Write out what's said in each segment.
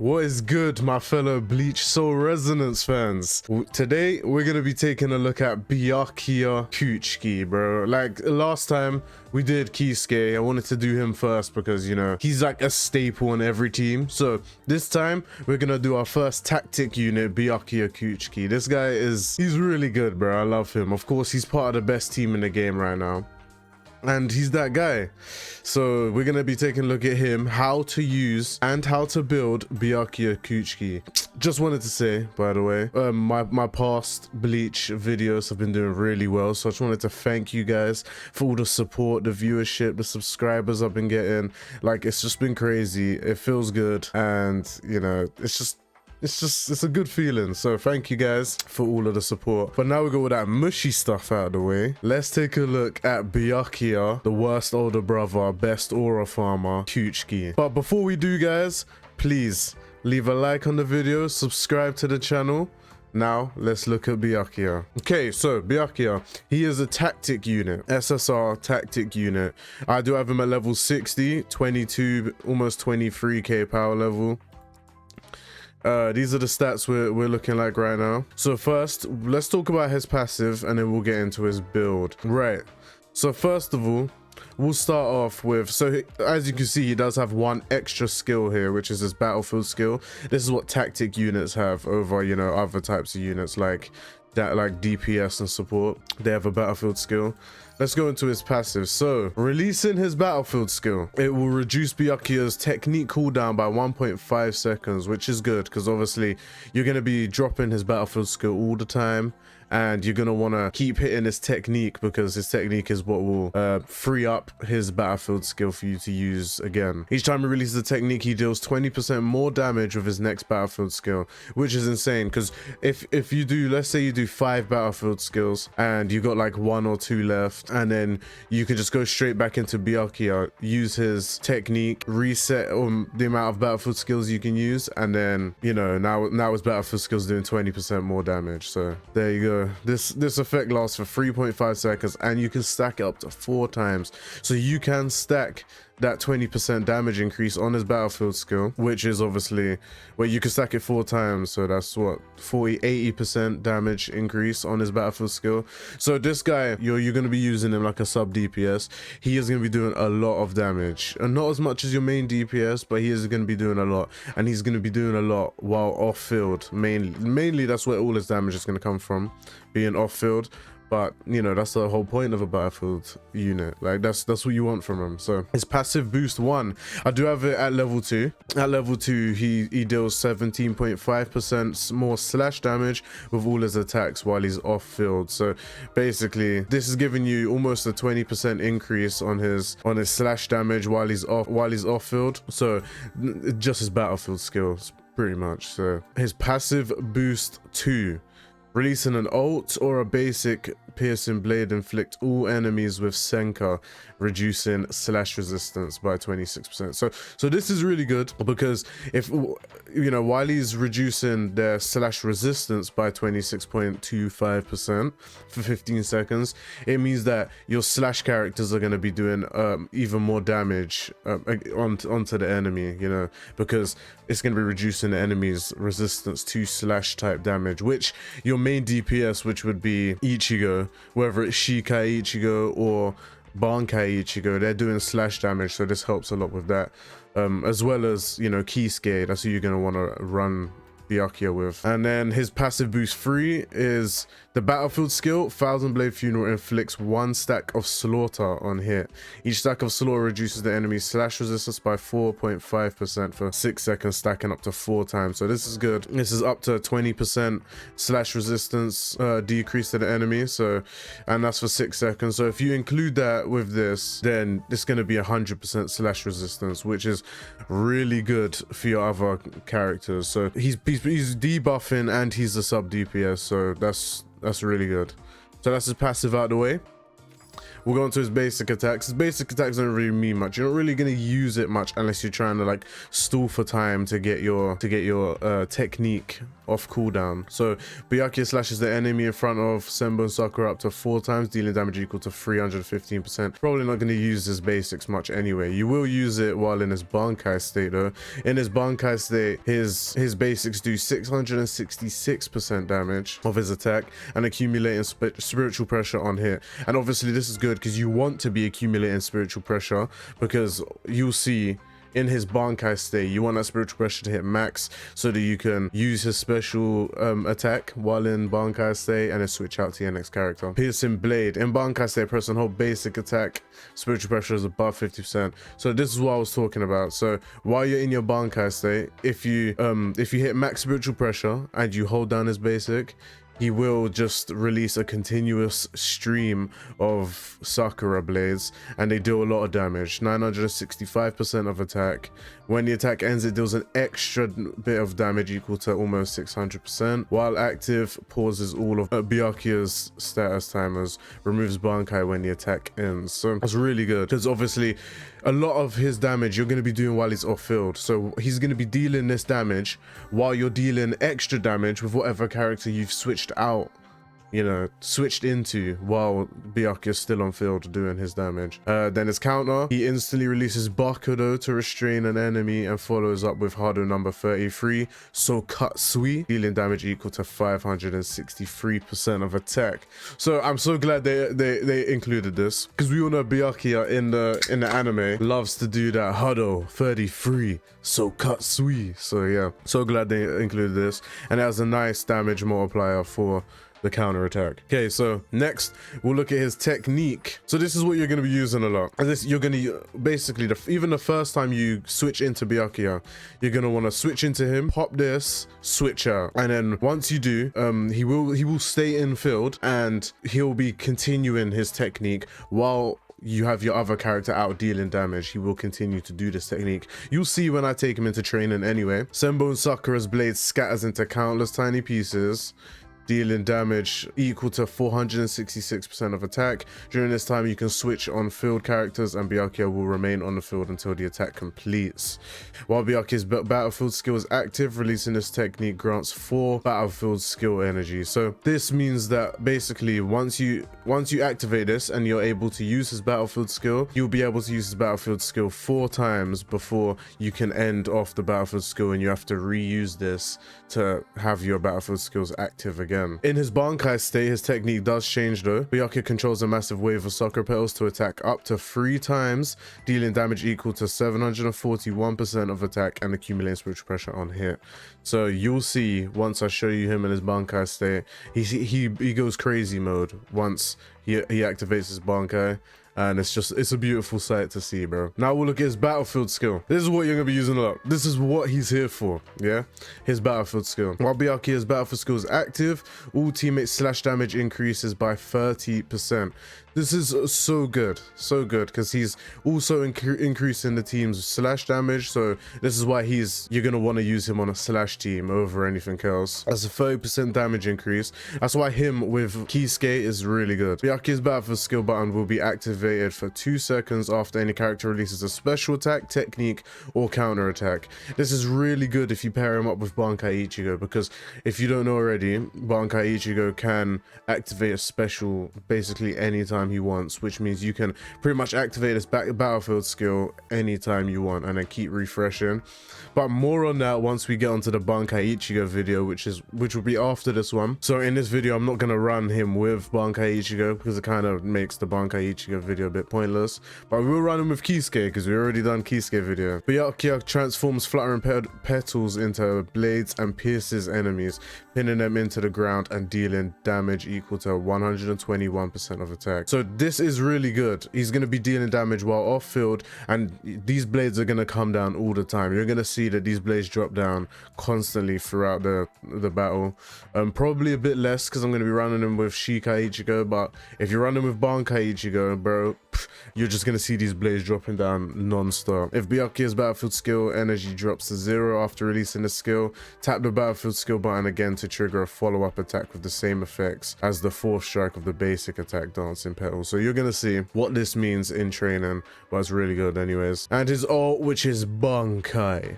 What is good, my fellow Bleach Soul Resonance fans? Today, we're going to be taking a look at BYAKUYA KUCHIKI, bro. Like, last time we did KISUKE, I wanted to do him first because, you know, he's like a staple in every team. So, this time, we're going to do our first tactic unit, BYAKUYA KUCHIKI. This guy he's really good, bro. I love him. Of course, he's part of the best team in the game right now. And he's that guy. So we're gonna be taking a look at him, how to use and how to build BYAKUYA KUCHIKI. Just wanted to say, by the way, my past Bleach videos have been doing really well, so I just wanted to thank you guys for all the support, the viewership, the subscribers I've been getting. Like, it's just been crazy. It feels good, and you know, it's a good feeling. So thank you guys for all of the support. But now we got all that mushy stuff out of the way. Let's take a look at BYAKUYA, the worst older brother, best aura farmer, KUCHIKI. But before we do, guys, please leave a like on the video, subscribe to the channel. Now let's look at BYAKUYA. Okay, so BYAKUYA, he is a tactic unit, SSR tactic unit. I do have him at level 60, 22, almost 23k power level. These are the stats we're looking like right now. So first, let's talk about his passive and then we'll get into his build. Right, so first of all, we'll start off with, so as you can see, he does have one extra skill here, which is his battlefield skill. This is what tactic units have over, you know, other types of units like that, like DPS and support. They have a battlefield skill. Let's go into his passive. So, releasing his battlefield skill, it will reduce BYAKUYA's technique cooldown by 1.5 seconds, which is good because obviously you're going to be dropping his battlefield skill all the time, and you're going to want to keep hitting his technique because his technique is what will free up his battlefield skill for you to use again. Each time he releases a technique, he deals 20% more damage with his next battlefield skill, which is insane because if you do, let's say you do 5 battlefield skills and you got like 1 or 2 left, and then you can just go straight back into BYAKUYA, use his technique, reset the amount of battlefield skills you can use, and then, you know, now his battlefield skills doing 20% more damage. So there you go. This effect lasts for 3.5 seconds and you can stack it up to 4 times. So you can stack that 20% damage increase on his battlefield skill, which is obviously where you can stack it 4 times. So that's what, 80% damage increase on his battlefield skill. So this guy, you're going to be using him like a sub DPS. He is going to be doing a lot of damage, and not as much as your main DPS, but he is going to be doing a lot, and he's going to be doing a lot while off field. Mainly that's where all his damage is going to come from, being off field. But, you know, that's the whole point of a battlefield unit. Like, that's what you want from him. So, his passive boost 1, I do have it at level 2. At level 2, he deals 17.5% more slash damage with all his attacks while he's off field. So, basically, this is giving you almost a 20% increase on his slash damage while he's off field. So, just his battlefield skills, pretty much. So, his passive boost 2. Releasing an ult or a basic piercing blade, inflict all enemies with Senka, reducing slash resistance by 26%. So this is really good because if, you know, while he's reducing their slash resistance by 26.25% for 15 seconds, it means that your slash characters are going to be doing even more damage onto the enemy, you know, because it's going to be reducing the enemy's resistance to slash type damage, which your main DPS, which would be Ichigo, whether it's Shikai Ichigo or Bankai Ichigo, they're doing slash damage, so this helps a lot with that, as well as, you know, KISUKE. That's who you're going to want to run BYAKUYA with. And then his passive boost 3 is the battlefield skill, Thousand Blade Funeral, inflicts 1 stack of slaughter on hit. Each stack of slaughter reduces the enemy's slash resistance by 4.5% for 6 seconds, stacking up to 4 times. So this is good. This is up to 20% slash resistance decrease to the enemy. So, and that's for 6 seconds. So if you include that with this, then it's going to be 100% slash resistance, which is really good for your other characters. So he's debuffing and he's a sub DPS, so that's really good. So that's his passive out of the way. we'll go into his basic attacks. His basic attacks don't really mean much. You're not really going to use it much unless you're trying to like stall for time to get your technique off cooldown. So BYAKUYA slashes the enemy in front of Senbou and Sakura up to 4 times, dealing damage equal to 315%. Probably not going to use his basics much anyway. You will use it while in his Bankai state though. In his Bankai state, his basics do 666% damage of his attack and accumulating spiritual pressure on hit. And obviously this is good because you want to be accumulating spiritual pressure, because you'll see in his Bankai state, you want that spiritual pressure to hit max so that you can use his special attack while in Bankai state and then switch out to your next character. Piercing Blade. In Bankai state, press and hold basic attack. Spiritual pressure is above 50%. So this is what I was talking about. So while you're in your Bankai state, if you hit max spiritual pressure and you hold down his basic, he will just release a continuous stream of Sakura blades, and they deal a lot of damage. 965% of attack. When the attack ends, it deals an extra bit of damage equal to almost 600%. While active, pauses all of BYAKUYA's status timers, removes Bankai when the attack ends. So that's really good, because obviously a lot of his damage you're going to be doing while he's off field. So he's going to be dealing this damage while you're dealing extra damage with whatever character you've switched out, you know, switched into while BYAKUYA's still on field doing his damage. Then his counter, he instantly releases Bakudo to restrain an enemy and follows up with Hado number 33, so Katsui, dealing damage equal to 563% of attack. So I'm so glad they included this, because we all know BYAKUYA in the anime loves to do that Hado 33, so Katsui. So yeah, so glad they included this, and it has a nice damage multiplier for the counter attack. Okay, so next we'll look at his technique. So this is what you're going to be using a lot, and this you're going to basically even the first time you switch into BYAKUYA, you're going to want to switch into him, pop this, switch out, and then once you do, he will stay in field and he'll be continuing his technique while you have your other character out dealing damage. He will continue to do this technique. You'll see when I take him into training anyway. Senbou and Sakura's blade scatters into countless tiny pieces, dealing damage equal to 466% of attack. During this time, you can switch on field characters and BYAKUYA will remain on the field until the attack completes. While BYAKUYA's battlefield skill is active, releasing this technique grants 4 battlefield skill energy. So this means that basically once you activate this and you're able to use his battlefield skill, you'll be able to use his battlefield skill 4 times before you can end off the battlefield skill, and you have to reuse this to have your battlefield skills active again. In his Bankai state, his technique does change though. BYAKUYA controls a massive wave of Sakura petals to attack up to 3 times, dealing damage equal to 741% of attack and accumulating spiritual pressure on hit. So you'll see once I show you him in his Bankai state, he goes crazy mode once he activates his Bankai. And it's a beautiful sight to see, bro. Now we'll look at his battlefield skill. This is what you're gonna be using a lot. This is what he's here for, yeah? His battlefield skill. While BYAKUYA's battlefield skill is active, all teammates slash damage increases by 30%. This is so good, because he's also increasing the team's slash damage. So this is why you're gonna want to use him on a slash team over anything else. That's a 30% damage increase. That's why him with Kisuke is really good. BYAKUYA's battlefield skill button will be activated for 2 seconds after any character releases a special attack, technique, or counter attack. This is really good if you pair him up with Bankai Ichigo, because if you don't know already, Bankai Ichigo can activate a special basically anytime he wants, which means you can pretty much activate this battlefield skill anytime you want and then keep refreshing. But more on that once we get onto the Bankai Ichigo video, which will be after this one. So in this video, I'm not going to run him with Bankai Ichigo because it kind of makes the Bankai Ichigo video a bit pointless, but we will run him with Kisuke because we already done Kisuke video. BYAKUYA transforms fluttering petals into blades and pierces enemies, pinning them into the ground and dealing damage equal to 121% of attack. So this is really good. He's going to be dealing damage while off field, and these blades are going to come down all the time. You're going to see that these blades drop down constantly throughout the battle. Probably a bit less because I'm going to be running them with Shikai Ichigo, but if you're running with Bankai Ichigo, bro, you're just gonna see these blades dropping down non-stop. If Byakuya's battlefield skill energy drops to 0 after releasing the skill, tap the battlefield skill button again to trigger a follow-up attack with the same effects as the 4th strike of the basic attack, Dancing Petal. So you're gonna see what this means in training, but it's really good anyways. And his ult, which is Bankai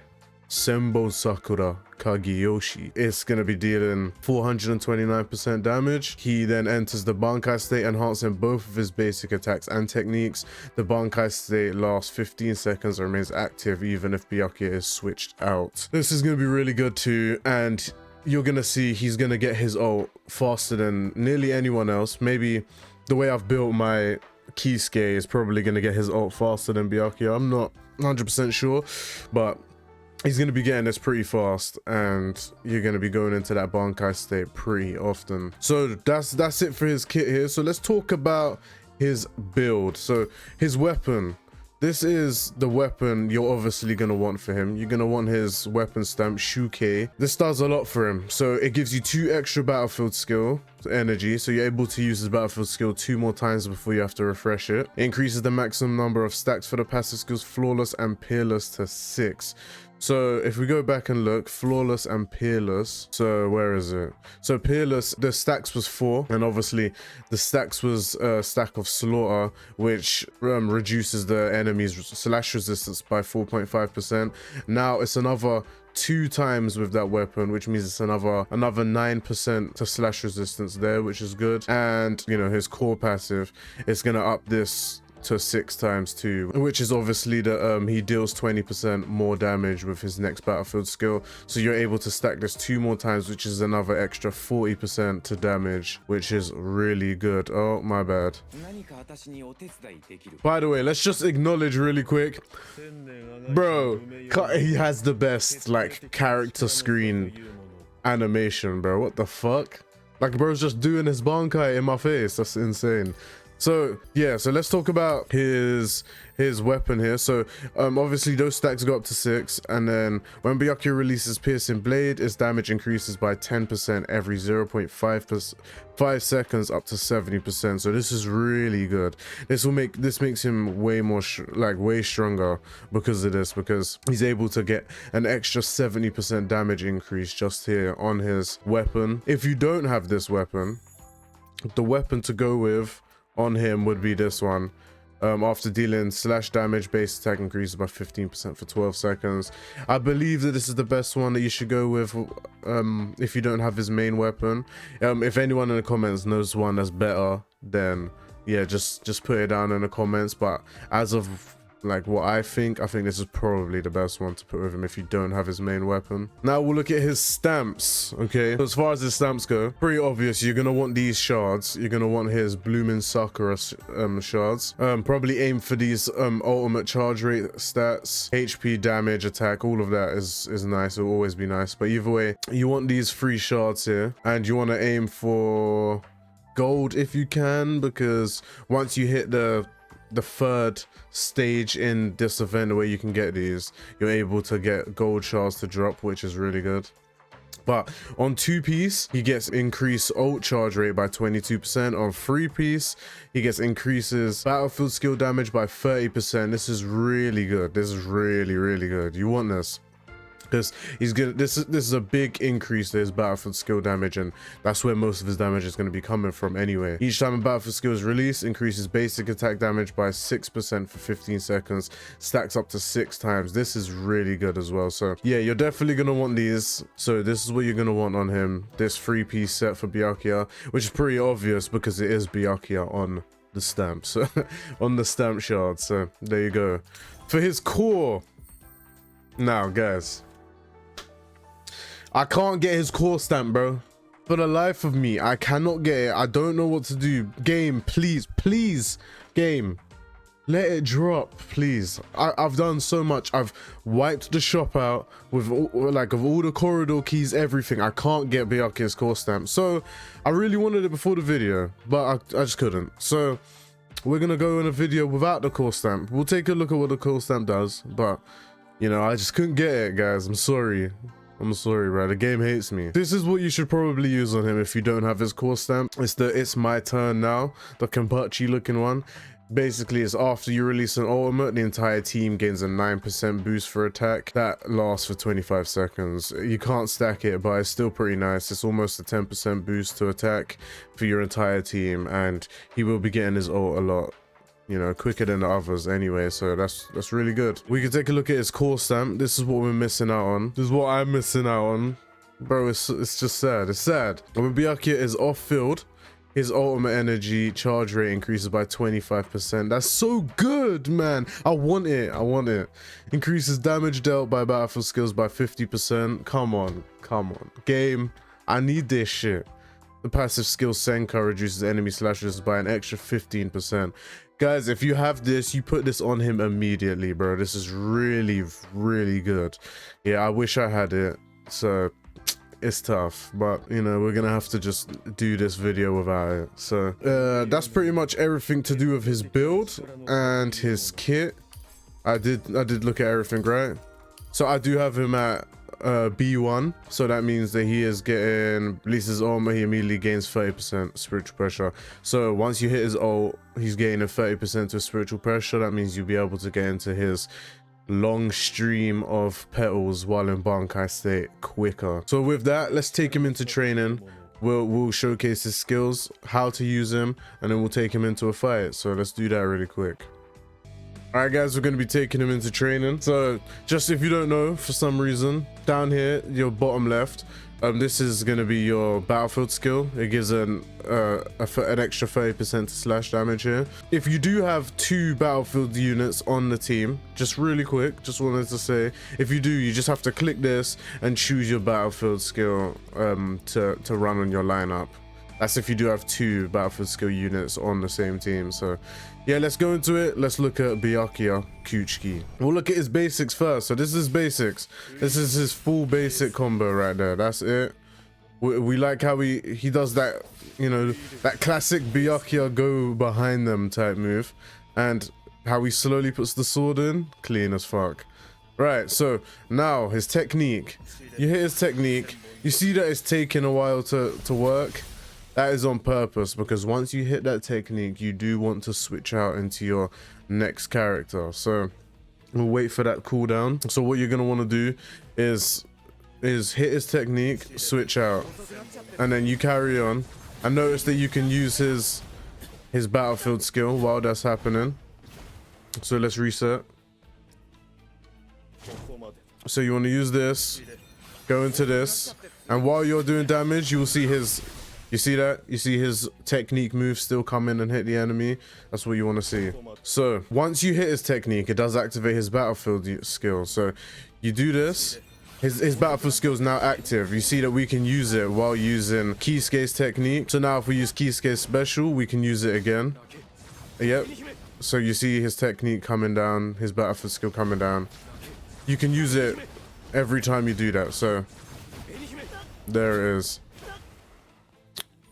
Sembo Sakura Kageyoshi, it's going to be dealing 429% damage. He then enters the Bankai state, enhancing both of his basic attacks and techniques. The Bankai state lasts 15 seconds and remains active even if Byakuya is switched out. This is going to be really good too, and you're going to see he's going to get his ult faster than nearly anyone else. Maybe the way I've built my KUCHIKI is probably going to get his ult faster than Byakuya. I'm not 100% sure, but he's going to be getting this pretty fast, and you're going to be going into that Bankai state pretty often. So that's it for his kit here. So let's talk about his build. So his weapon. This is the weapon you're obviously going to want for him. You're going to want his weapon stamp, Shuke. This does a lot for him. So it gives you 2 extra battlefield skill energy. So you're able to use his battlefield skill 2 more times before you have to refresh it. It increases the maximum number of stacks for the passive skills Flawless and Peerless to 6. So if we go back and look, Flawless and Peerless, so where is it? So Peerless, the stacks was 4, and obviously the stacks was a stack of Slaughter, which reduces the enemy's slash resistance by 4.5%. Now it's another 2 times with that weapon, which means it's another 9% to slash resistance there, which is good. And you know, his core passive is gonna up this to 6 times too, which is obviously the he deals 20% more damage with his next battlefield skill. So you're able to stack this 2 more times, which is another extra 40% to damage, which is really good. Oh my bad. By the way, let's just acknowledge really quick, bro, he has the best like character screen animation, bro. What the fuck? Like, bro's just doing his Bankai in my face. That's insane. So yeah, so let's talk about his weapon here. So obviously those stacks go up to 6, and then when Byakuya releases Piercing Blade, its damage increases by 10% every 0.5 seconds up to 70%. So this is really good. This makes him way more way stronger because of this, because he's able to get an extra 70% damage increase just here on his weapon. If you don't have this weapon, the weapon to go with on him would be this one. After dealing slash damage, base attack increases by 15% for 12 seconds. I believe that this is the best one that you should go with if you don't have his main weapon. If anyone in the comments knows one that's better, then yeah, just put it down in the comments. But as of like what I think this is probably the best one to put with him if you don't have his main weapon. Now we'll look at his stamps. Okay, so as far as his stamps go, pretty obvious. You're gonna want these shards. You're gonna want his Blooming Sakura shards. Probably aim for these ultimate charge rate stats, HP, damage, attack. All of that is nice. It'll always be nice. But either way, you want these 3 shards here, and you want to aim for gold if you can, because once you hit the 3rd stage in this event where you can get these, you're able to get gold shards to drop, which is really good. But on 2-piece, he gets increased ult charge rate by 22%. On 3-piece, he gets increases battlefield skill damage by 30%. This is really good. This is really good. You want this, because he's gonna this is a big increase to his battlefield skill damage, and that's where most of his damage is going to be coming from anyway. Each time a battlefield skill is released, increases basic attack damage by 6% for 15 seconds, stacks up to 6 times. This is really good as well. So yeah, you're definitely going to want these. So this is what you're going to want on him, this 3-piece set for Byakuya, which is pretty obvious because it is Byakuya on the stamps, on the stamp shard. So there you go. For his core, now guys, I can't get his core stamp, bro. For the life of me, I cannot get it. I don't know what to do. Game, please, game, let it drop, please. I've done so much. I've wiped the shop out with of all the corridor keys, everything. I can't get Byakuya's core stamp. So I really wanted it before the video, but I just couldn't. So we're gonna go in a video without the core stamp. We'll take a look at what the core stamp does, but you know, I just couldn't get it, guys. I'm sorry, bro. The game hates me. This is what you should probably use on him if you don't have his core stamp. It's my turn now, the Kenpachi looking one. Basically, it's after you release an ultimate, the entire team gains a 9% boost for attack. That lasts for 25 seconds. You can't stack it, but it's still pretty nice. It's almost a 10% boost to attack for your entire team, and he will be getting his ult a lot, you know, quicker than the others anyway, so that's really good. We can take a look at his core stamp. This is what we're missing out on. This is what I'm missing out on. Bro, it's just sad. It's sad. When BYAKUYA is off field, his ultimate energy charge rate increases by 25%. That's so good, man. I want it. I want it. Increases damage dealt by battlefield skills by 50%. Come on. Come on. Game. I need this shit. The passive skill Senka reduces enemy slashes by an extra 15%. Guys, if you have this, you put this on him immediately, bro. This is really, really good. Yeah, I wish I had it. So it's tough, but you know, we're gonna have to just do this video without it. So that's pretty much everything to do with his build and his kit. I did look at everything, right? So I do have him at B1, so that means that he is getting, releases his armor, he immediately gains 30% spiritual pressure. So once you hit his ult, he's gaining 30% to spiritual pressure. That means you'll be able to get into his long stream of petals while in Bankai state quicker. So with that, let's take him into training. We'll showcase his skills, how to use him, and then we'll take him into a fight. So let's do that really quick. All right, guys, we're going to be taking him into training. So just if you don't know, for some reason, down here, your bottom left, this is going to be your battlefield skill. It gives an extra 30% to slash damage here. If you do have 2 battlefield units on the team, just really quick, just wanted to say, if you do, you just have to click this and choose your battlefield skill to run on your lineup. That's if you do have 2 battlefield skill units on the same team. So yeah, let's go into it. Let's look at BYAKUYA KUCHIKI. We'll look at his basics first. So this is basics. This is his full basic combo right there. That's it. We like how he does that, you know, that classic BYAKUYA go behind them type move, and how he slowly puts the sword in. Clean as fuck. Right, so now his technique. You hit his technique. You see that it's taking a while to work. That is on purpose, because once you hit that technique, you do want to switch out into your next character. So we'll wait for that cooldown. So what you're going to want to do is hit his technique, switch out, and then you carry on. And notice that you can use his battlefield skill while that's happening. So let's reset. So you want to use this, go into this, and while you're doing damage, you will see his... You see that? You see his technique move still come in and hit the enemy? That's what you want to see. So once you hit his technique, it does activate his battlefield skill. So you do this. His battlefield skill is now active. You see that we can use it while using Kisuke's technique. So now if we use Kisuke's special, we can use it again. Yep. So you see his technique coming down, his battlefield skill coming down. You can use it every time you do that. So there it is.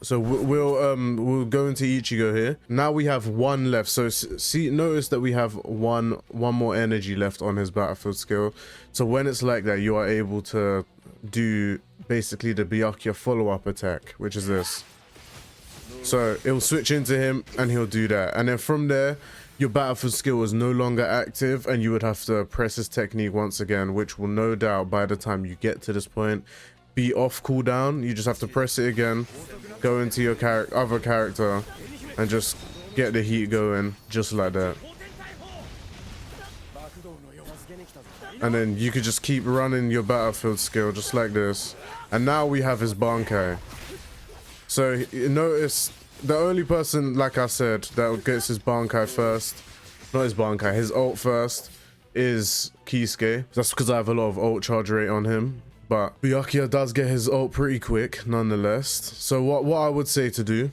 So we'll go into Ichigo here. Now we have 1 left. So notice that we have one more energy left on his battlefield skill. So when it's like that, you are able to do basically the BYAKUYA follow-up attack, which is this. So it'll switch into him and he'll do that. And then from there, your battlefield skill is no longer active, and you would have to press his technique once again, which will no doubt by the time you get to this point be off cooldown. You just have to press it again, go into your other character, and just get the heat going just like that. And then you could just keep running your battlefield skill just like this. And now we have his Bankai. So notice the only person, like I said, that gets his Bankai first, not his Bankai, his ult first, is Kisuke. That's because I have a lot of ult charge rate on him. But BYAKUYA does get his ult pretty quick nonetheless. So what I would say to do,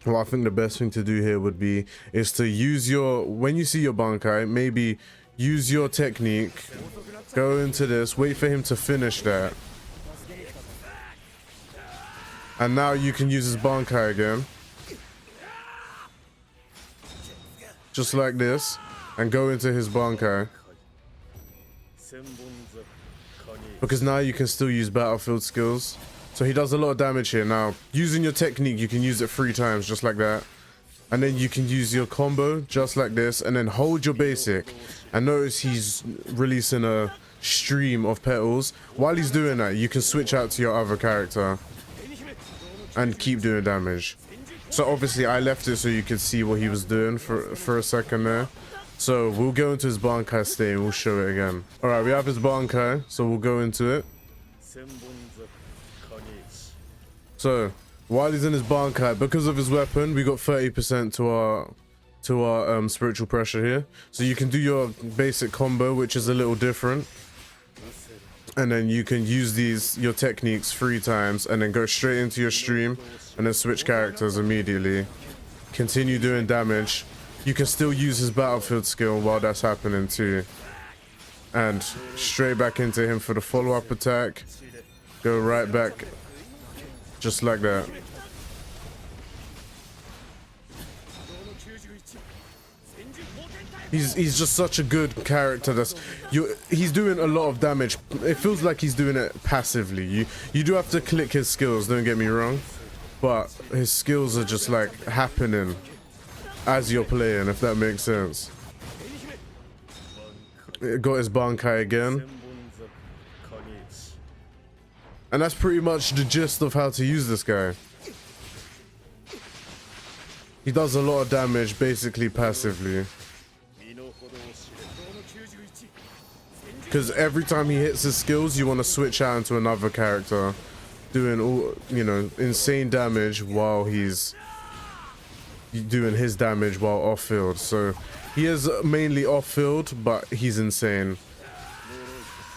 well, I think the best thing to do here would be is to use your, when you see your Bankai, maybe use your technique, go into this, wait for him to finish that. And now you can use his Bankai again. Just like this, and go into his Bankai. Because now you can still use battlefield skills. So he does a lot of damage here. Now, using your technique, you can use it 3 times, just like that. And then you can use your combo just like this, and then hold your basic. And notice he's releasing a stream of petals. While he's doing that, you can switch out to your other character and keep doing damage. So obviously I left it so you could see what he was doing for a second there. So we'll go into his Bankai state and we'll show it again. All right, we have his Bankai, so we'll go into it. So while he's in his Bankai, because of his weapon, we got 30% to our spiritual pressure here. So you can do your basic combo, which is a little different. And then you can use your techniques 3 times and then go straight into your stream and then switch characters immediately. Continue doing damage. You can still use his battlefield skill while that's happening too. And straight back into him for the follow-up attack. Go right back. Just like that. He's just such a good character. He's doing a lot of damage. It feels like he's doing it passively. You do have to click his skills, don't get me wrong, but his skills are just like happening as you're playing, if that makes sense. Got his Bankai again. And that's pretty much the gist of how to use this guy. He does a lot of damage basically passively. Because every time he hits his skills, you want to switch out into another character, doing all, you know, insane damage while he's doing his damage while off field. So he is mainly off field, but he's insane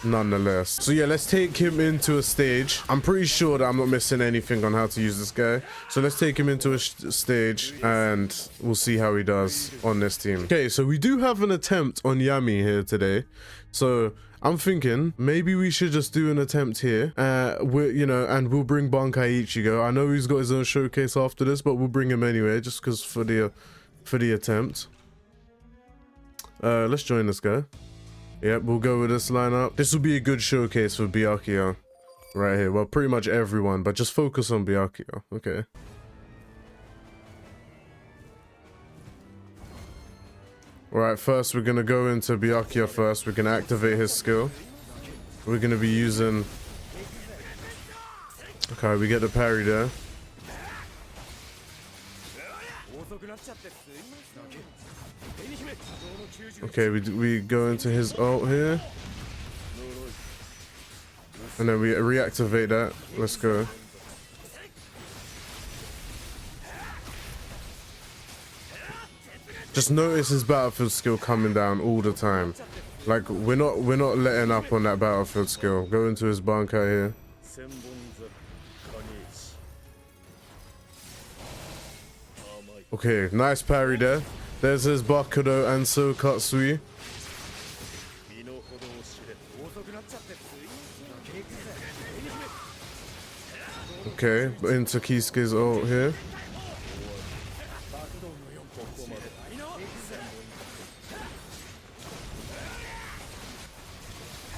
nonetheless. So yeah, let's take him into a stage. I'm pretty sure that I'm not missing anything on how to use this guy. So let's take him into a stage and we'll see how he does on this team. Okay, so we do have an attempt on Yammy here today. So I'm thinking maybe we should just do an attempt here. And we'll bring Bankai Ichigo. I know he's got his own showcase after this, but we'll bring him anyway, just because for the attempt. Let's join this guy. Yep, we'll go with this lineup. This will be a good showcase for BYAKUYA right here. Well, pretty much everyone, but just focus on BYAKUYA. Okay. Alright, first we're going to go into BYAKUYA first. We're going to activate his skill. We're going to be using... Okay, we get the parry there. Okay, we go into his ult here. And then we reactivate that. Let's go. Just notice his battlefield skill coming down all the time. Like we're not letting up on that battlefield skill. Go into his Bankai here. Okay, nice parry there. There's his Bakudo and so Katsui. Okay, into KUCHIKI's ult here.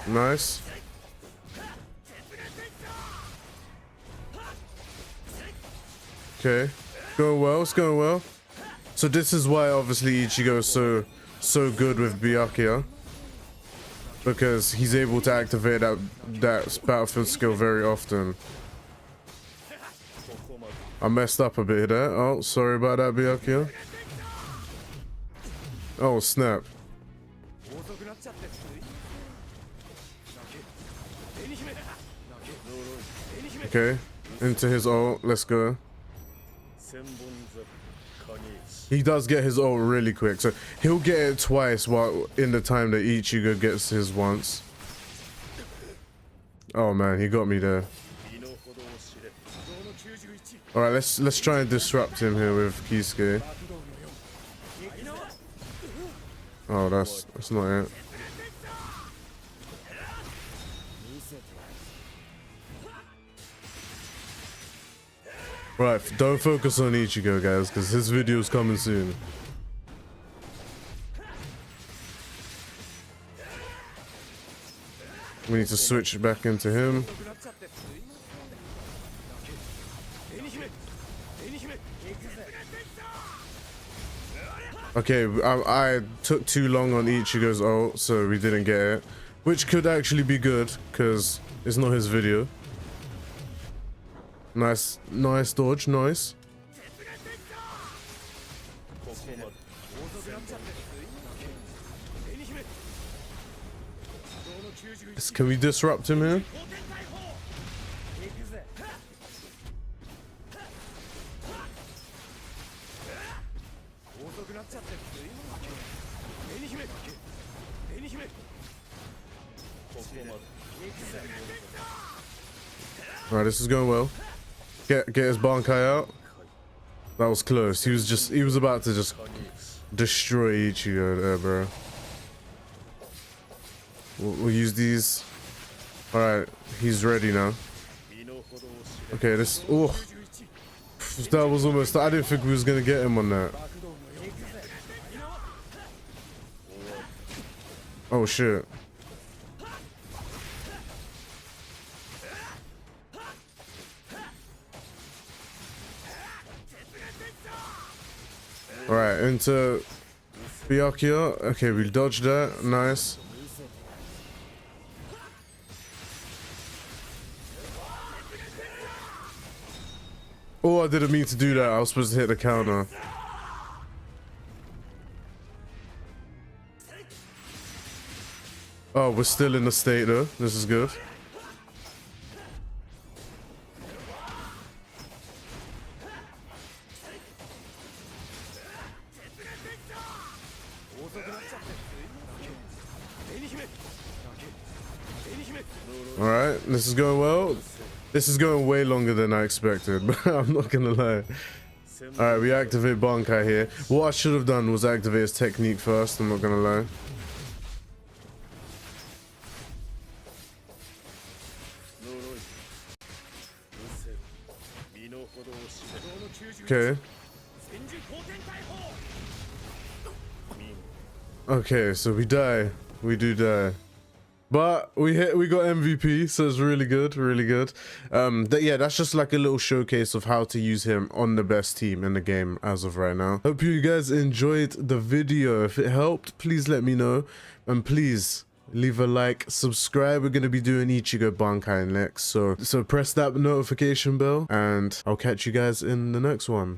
Nice. Okay, going well. It's going well. So this is why obviously Ichigo is so good with BYAKUYA, because he's able to activate that battlefield skill very often. I messed up a bit there. Oh, sorry about that, BYAKUYA. Oh snap. Okay, into his ult. Let's go. He does get his ult really quick, so he'll get it twice while in the time that Ichigo gets his once. Oh man, he got me there. All right, let's try and disrupt him here with KUCHIKI. Oh, that's not it. Right, don't focus on Ichigo, guys, because his video is coming soon. We need to switch back into him. Okay, I took too long on Ichigo's ult, so we didn't get it. Which could actually be good, because it's not his video. Nice, nice dodge, nice. Can we disrupt him here? Alright, this is going well. Get his Bankai out. That was close. He was about to just destroy Ichigo there, bro. We'll use these. Alright, he's ready now. Okay, this. Oh, that was almost. I didn't think we was gonna get him on that. Oh shit. Alright, into BYAKUYA. Okay, we dodged that. Nice. Oh, I didn't mean to do that. I was supposed to hit the counter. Oh, we're still in the state though. This is good. Alright, this is going well. This is going way longer than I expected, but I'm not gonna lie. Alright, we activate Bankai here. What I should have done was activate his technique first, I'm not gonna lie. Okay. Okay, so we die. We do die. But we got MVP, so it's really good, really good. Yeah, that's just like a little showcase of how to use him on the best team in the game as of right now. Hope you guys enjoyed the video. If it helped, please let me know, and please leave a like, subscribe. We're gonna be doing Ichigo Bankai next, so press that notification bell, and I'll catch you guys in the next one.